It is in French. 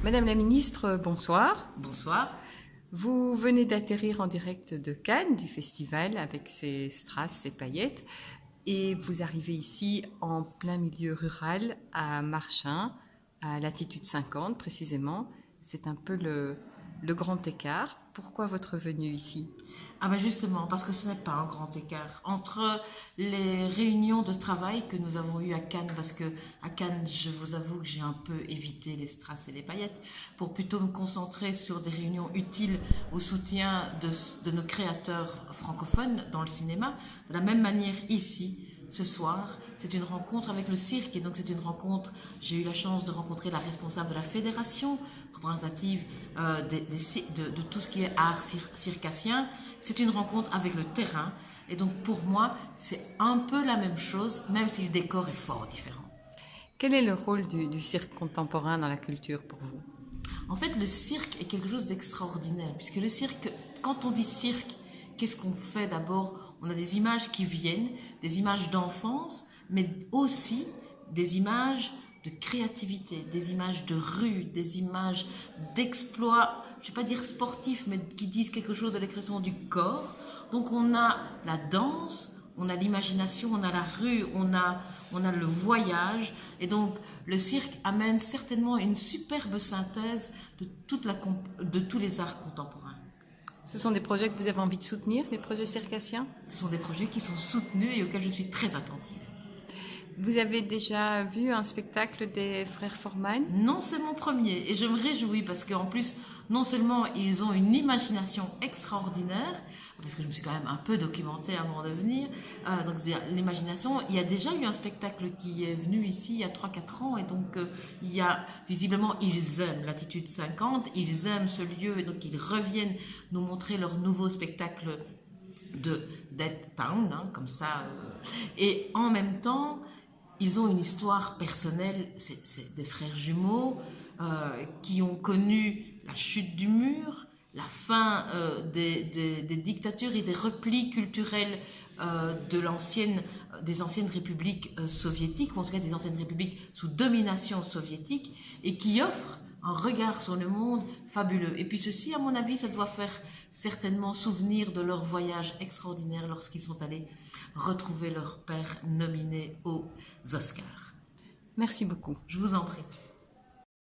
Madame la ministre, bonsoir. Bonsoir. Vous venez d'atterrir en direct de Cannes, du festival, avec ses strass, ses paillettes, et vous arrivez ici en plein milieu rural, à Marchin, à latitude 50 précisément. C'est un peu le grand écart. Pourquoi votre venue ici? Ah ben justement, parce que ce n'est pas un grand écart entre les réunions de travail que nous avons eues à Cannes, parce que à Cannes, je vous avoue que j'ai un peu évité les strass et les paillettes, pour plutôt me concentrer sur des réunions utiles au soutien de nos créateurs francophones dans le cinéma. De la même manière ici, ce soir, c'est une rencontre avec le cirque, et donc c'est une rencontre, j'ai eu la chance de rencontrer la responsable de la fédération représentative de tout ce qui est art circassien. C'est une rencontre avec le terrain, et donc pour moi, c'est un peu la même chose, même si le décor est fort différent. Quel est le rôle du cirque contemporain dans la culture pour vous? En fait, le cirque est quelque chose d'extraordinaire, puisque le cirque, quand on dit cirque, qu'est-ce qu'on fait d'abord? On a des images qui viennent, des images d'enfance, mais aussi des images de créativité, des images de rue, des images d'exploits, je ne vais pas dire sportifs, mais qui disent quelque chose de l'expression du corps. Donc on a la danse, on a l'imagination, on a la rue, on a le voyage. Et donc le cirque amène certainement une superbe synthèse de tous les arts contemporains. Ce sont des projets que vous avez envie de soutenir, les projets circassiens? Ce sont des projets qui sont soutenus et auxquels je suis très attentive. Vous avez déjà vu un spectacle des frères Forman? Non, c'est mon premier et je me réjouis parce qu'en plus, non seulement ils ont une imagination extraordinaire, parce que je me suis quand même un peu documentée avant de venir, donc l'imagination, il y a déjà eu un spectacle qui est venu ici il y a 3-4 ans et donc il y a visiblement, ils aiment Latitude 50, ils aiment ce lieu et donc ils reviennent nous montrer leur nouveau spectacle de Dead Town, hein, comme ça, et en même temps, ils ont une histoire personnelle, c'est des frères jumeaux qui ont connu la chute du mur, la fin des dictatures et des replis culturels des anciennes républiques soviétiques, ou en tout cas des anciennes républiques sous domination soviétique, et qui offrent un regard sur le monde fabuleux. Et puis ceci, à mon avis, ça doit faire certainement souvenir de leur voyage extraordinaire lorsqu'ils sont allés retrouver leur père nominé aux Oscars. Merci beaucoup. Je vous en prie.